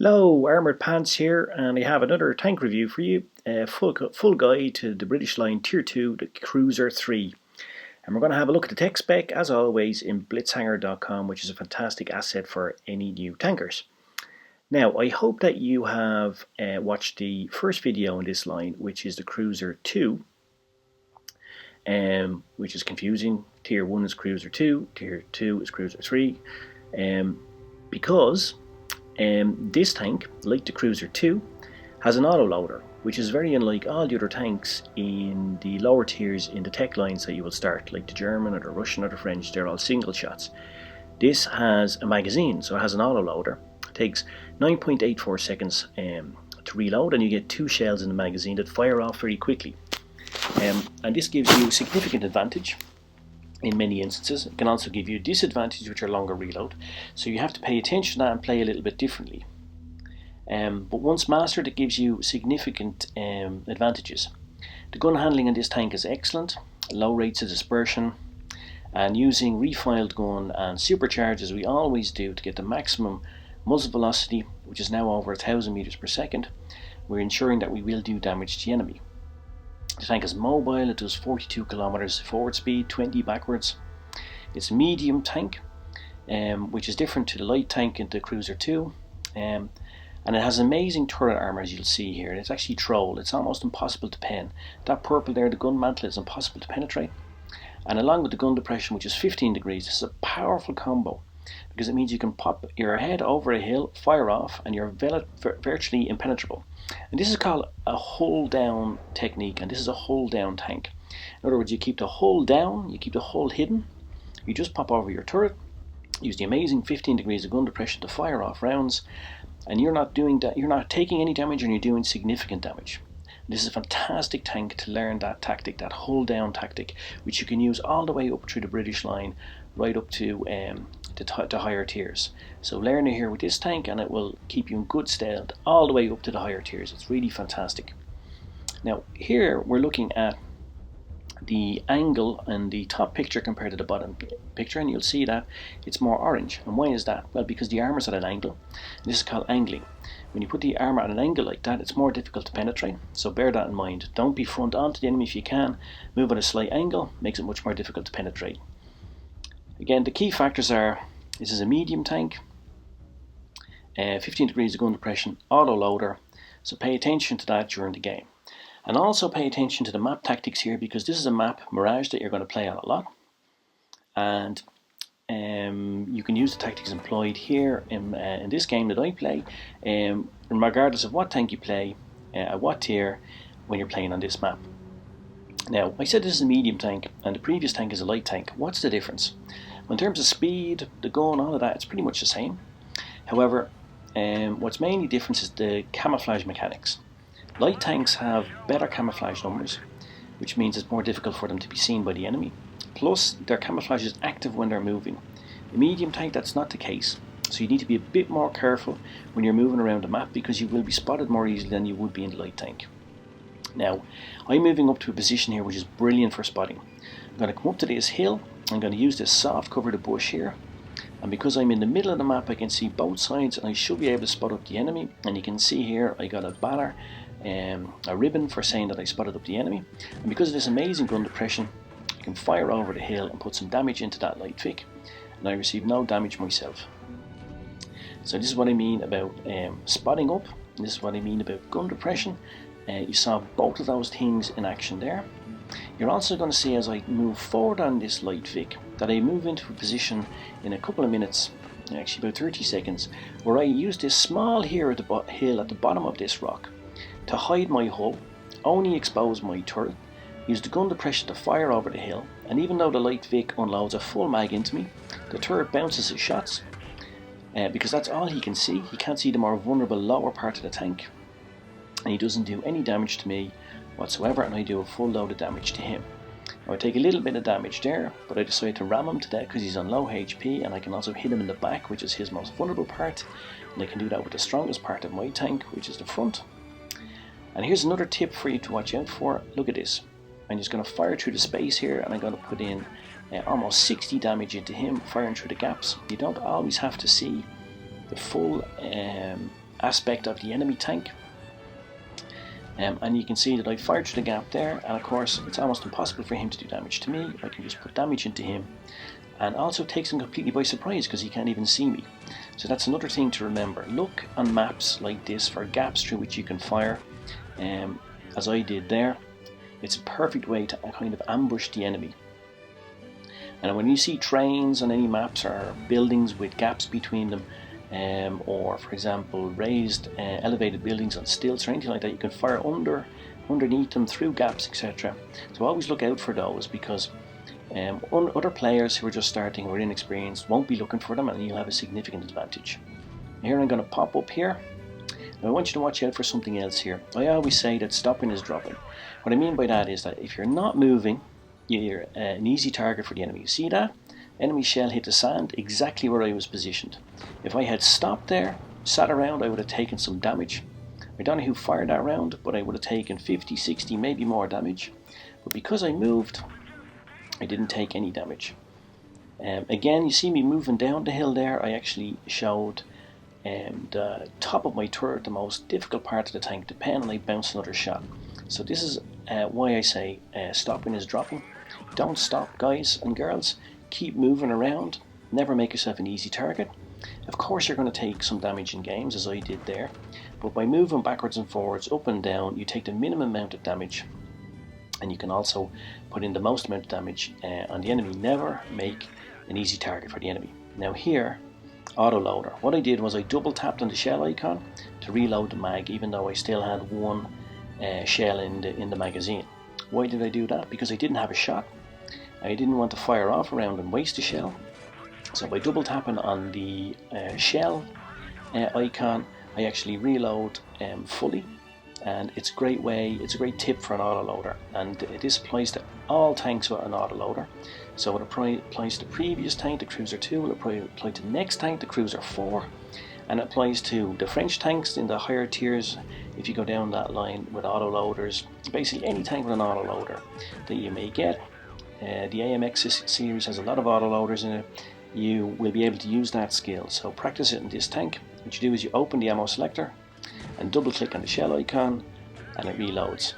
Hello, Armoured Pants here, and I have another tank review for you. A full guide to the British Line Tier 2, the Cruiser 3. And we're going to have a look at the tech spec, as always, in blitzhanger.com, which is a fantastic asset for any new tankers. Now, I hope that you have watched the first video in this line, which is the Cruiser 2, which is confusing. Tier 1 is Cruiser 2, Tier 2 is Cruiser 3, because this tank, like the Cruiser 2, has an autoloader, which is very unlike all the other tanks in the lower tiers in the tech lines that you will start, like the German or the Russian or the French. They're all single shots. This has a magazine, so it has an autoloader. It takes 9.84 seconds to reload, and you get 2 shells in the magazine that fire off very quickly. And this gives you significant advantage in many instances. It can also give you disadvantages, which are longer reload, so you have to pay attention to that and play a little bit differently. But once mastered, it gives you significant advantages. The gun handling in this tank is excellent, low rates of dispersion, and using refiled gun and supercharge as we always do to get the maximum muzzle velocity, which is now over 1000 meters per second, we're ensuring that we will do damage to the enemy. The tank is mobile. It does 42 kilometers forward speed, 20 backwards. It's a medium tank, which is different to the light tank in the Cruiser 2, and it has amazing turret armor, as you'll see here. It's actually troll. It's almost impossible to pen. That purple there, the gun mantle, is impossible to penetrate, and along with the gun depression, which is 15 degrees, this is a powerful combo, because it means you can pop your head over a hill, fire off, and you're virtually impenetrable. And this is called a hold down technique, and this is a hold down tank. In other words, you keep the hull down, you keep the hull hidden, you just pop over your turret, use the amazing 15 degrees of gun depression to fire off rounds, and you're not taking any damage, and you're doing significant damage. This is a fantastic tank to learn that tactic, that hold down tactic, which you can use all the way up through the British line, right up to the higher tiers. So learn it here with this tank, and it will keep you in good stead all the way up to the higher tiers. It's really fantastic. Now here we're looking at the angle in the top picture compared to the bottom picture, and you'll see that it's more orange. And why is that? Well, because the armor's at an angle. This is called angling. When you put the armor at an angle like that, it's more difficult to penetrate, so bear that in mind. Don't be front onto the enemy if you can. Move at a slight angle, makes it much more difficult to penetrate. Again, the key factors are, this is a medium tank, 15 degrees of gun depression, auto loader, so pay attention to that during the game. And also pay attention to the map tactics here, because this is a map, Mirage, that you're going to play on a lot. And you can use the tactics employed here in this game that I play, regardless of what tank you play, at what tier, when you're playing on this map. Now, I said this is a medium tank, and the previous tank is a light tank. What's the difference? Well, in terms of speed, the gun, all of that, it's pretty much the same. However, what's mainly different is the camouflage mechanics. Light tanks have better camouflage numbers, which means it's more difficult for them to be seen by the enemy. Plus, their camouflage is active when they're moving. The medium tank, that's not the case. So you need to be a bit more careful when you're moving around the map, because you will be spotted more easily than you would be in the light tank. Now, I'm moving up to a position here which is brilliant for spotting. I'm going to come up to this hill, I'm going to use this soft cover to bush here, and because I'm in the middle of the map I can see both sides, and I should be able to spot up the enemy. And you can see here I got a banner, a ribbon for saying that I spotted up the enemy, and because of this amazing gun depression I can fire over the hill and put some damage into that light Vic, and I receive no damage myself. So this is what I mean about spotting up, and this is what I mean about gun depression. You saw both of those things in action there. You're also going to see, as I move forward on this light Vic, that I move into a position in a couple of minutes, actually about 30 seconds, where I use this small hill at the bottom of this rock to hide my hull, only expose my turret, use the gun depression to fire over the hill, and even though the light Vic unloads a full mag into me, the turret bounces his shots, because that's all he can see. He can't see the more vulnerable lower part of the tank, and he doesn't do any damage to me whatsoever, and I do a full load of damage to him. Now, I take a little bit of damage there, but I decide to ram him to death because he's on low HP, and I can also hit him in the back, which is his most vulnerable part, and I can do that with the strongest part of my tank, which is the front. And here's another tip for you to watch out for. Look at this. I'm just going to fire through the space here, and I'm going to put in almost 60 damage into him, firing through the gaps. You don't always have to see the full aspect of the enemy tank. And you can see that I fired through the gap there, and of course it's almost impossible for him to do damage to me. I can just put damage into him, and also takes him completely by surprise because he can't even see me. So that's another thing to remember. Look on maps like this for gaps through which you can fire, as I did there. It's a perfect way to kind of ambush the enemy. And when you see trains on any maps or buildings with gaps between them, or for example raised elevated buildings on stilts or anything like that, you can fire underneath them through gaps, etc. So always look out for those, because other players who are just starting or inexperienced won't be looking for them, and you'll have a significant advantage. Here I'm going to pop up here. Now I want you to watch out for something else here. I always say that stopping is dropping. What I mean by that is that if you're not moving, you're an easy target for the enemy. You see that? Enemy shell hit the sand exactly where I was positioned. If I had stopped there, sat around, I would have taken some damage. I don't know who fired that round, but I would have taken 50, 60, maybe more damage. But because I moved, I didn't take any damage. Again, you see me moving down the hill there. I actually showed the top of my turret, the most difficult part of the tank, to pen, and I bounced another shot. So this is why I say stopping is dropping. Don't stop, guys and girls. Keep moving around. Never make yourself an easy target. Of course you're going to take some damage in games, as I did there, but by moving backwards and forwards, up and down, you take the minimum amount of damage, and you can also put in the most amount of damage on the enemy. Never make an easy target for the enemy. Now here, autoloader. What I did was I double tapped on the shell icon to reload the mag, even though I still had one shell in the magazine. Why did I do that? Because I didn't have a shot. I didn't want to fire off a round and waste a shell. So by double tapping on the shell icon, I actually reload fully, and it's a great tip for an autoloader, and this applies to all tanks with an autoloader. So it applies to the previous tank, the Cruiser 2, it apply to the next tank, the Cruiser 4, and it applies to the French tanks in the higher tiers. If you go down that line with autoloaders, basically any tank with an autoloader that you may get. The AMX series has a lot of autoloaders in it. You will be able to use that skill, so practice it in this tank. What you do is you open the ammo selector and double click on the shell icon, and it reloads.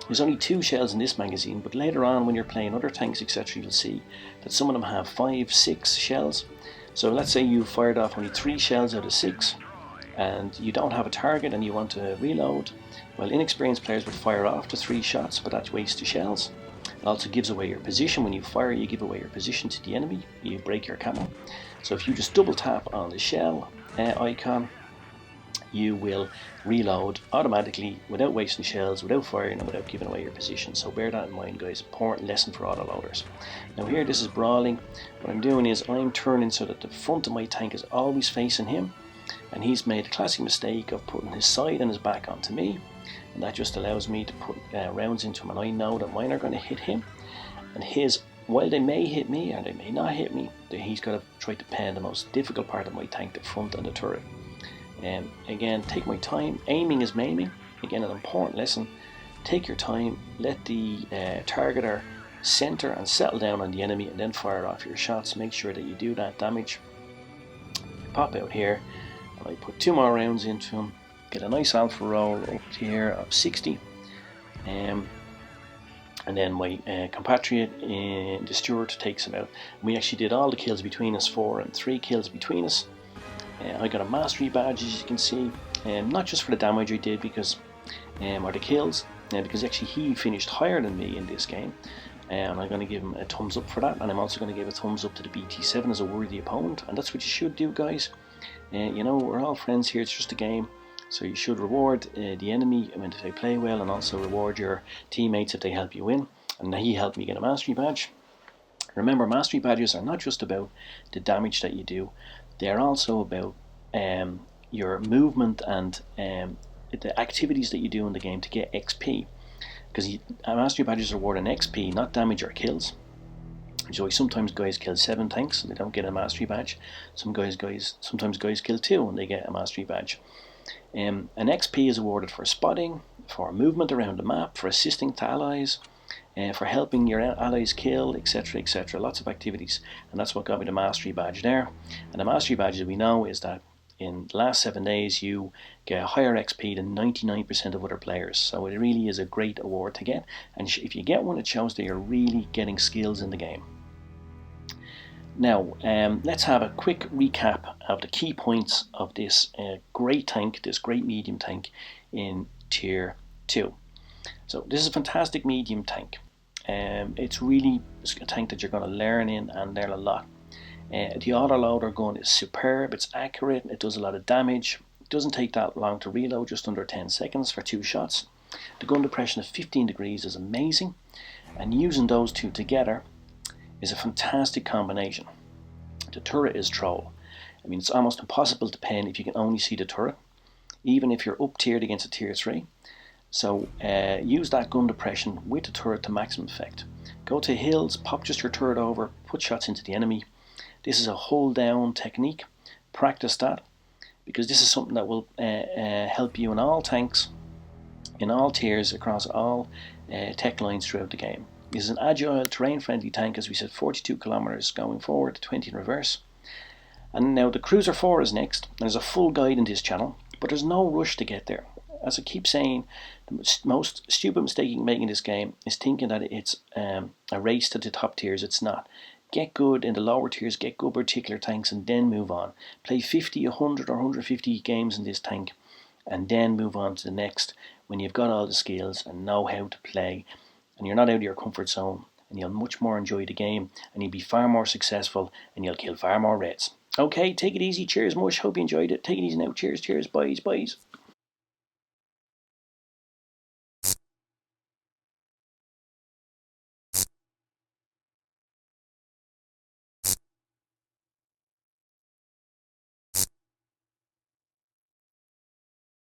There's only 2 shells in this magazine, but later on when you're playing other tanks, etc., you'll see that some of them have 5, 6 shells. So let's say you fired off only 3 shells out of 6 and you don't have a target and you want to reload. Well, inexperienced players would fire off to 3 shots, but that wastes 2 shells. It also gives away your position. When you fire, you give away your position to the enemy, you break your camo. So if you just double tap on the shell icon, you will reload automatically without wasting shells, without firing, and without giving away your position. So bear that in mind, guys. Important lesson for autoloaders. Now here, this is brawling. What I'm doing is I'm turning so that the front of my tank is always facing him, and he's made the classic mistake of putting his side and his back onto me, and that just allows me to put rounds into him, and I know that mine are going to hit him, and his, while they may hit me or they may not hit me, he's got to try to pen the most difficult part of my tank, the front and the turret. Again, take my time. Aiming is maiming. Again, an important lesson. Take your time, let the targeter center and settle down on the enemy, and then fire off your shots. Make sure that you do that damage. Pop out here, and I put 2 more rounds into him. Get a nice alpha roll up here of 60. And then my compatriot in the steward takes him out. We actually did all the kills between us, 4 and 3 kills between us. I got a mastery badge, as you can see, not just for the damage I did, because or the kills, because actually he finished higher than me in this game, and I'm going to give him a thumbs up for that. And I'm also going to give a thumbs up to the BT7 as a worthy opponent, and that's what you should do, guys. You know, we're all friends here, it's just a game, so you should reward the enemy when they play well, and also reward your teammates if they help you win. And he helped me get a mastery badge. Remember, mastery badges are not just about the damage that you do, they're also about your movement and the activities that you do in the game to get XP. Because mastery badges reward an XP, not damage or kills. So sometimes guys kill 7 tanks and they don't get a mastery badge. Sometimes guys kill 2 and they get a mastery badge. An XP is awarded for spotting, for movement around the map, for assisting to allies, for helping your allies kill, etc, etc. Lots of activities, and that's what got me the mastery badge there. And the mastery badge, as we know, is that in the last 7 days you get a higher XP than 99% of other players. So it really is a great award to get, and if you get one, it shows that you're really getting skills in the game. Now let's have a quick recap of the key points of this great tank, this great medium tank in tier 2. So this is a fantastic medium tank. It's really a tank that you're going to learn in and learn a lot. The autoloader gun is superb, it's accurate, it does a lot of damage, it doesn't take that long to reload, just under 10 seconds for 2 shots. The gun depression of 15 degrees is amazing, and using those two together is a fantastic combination. The turret is troll. I mean, it's almost impossible to pen if you can only see the turret, even if you're up tiered against a tier 3. So use that gun depression with the turret to maximum effect. Go to hills, pop just your turret over, put shots into the enemy. This is a hold down technique. Practice that, because this is something that will help you in all tanks, in all tiers, across all tech lines throughout the game. This is an agile, terrain friendly tank, as we said, 42 kilometers going forward, 20 in reverse. And now the Cruiser 4 is next. There's a full guide in this channel, but there's no rush to get there. As I keep saying, the most stupid mistake you can make in this game is thinking that it's a race to the top tiers. It's not. Get good in the lower tiers, get good particular tanks, and then move on. Play 50, 100 or 150 games in this tank, and then move on to the next when you've got all the skills and know how to play, and you're not out of your comfort zone, and you'll much more enjoy the game, and you'll be far more successful, and you'll kill far more reds. Okay, take it easy. Cheers, Mush. Hope you enjoyed it. Take it easy now. Cheers, cheers. Boys, boys.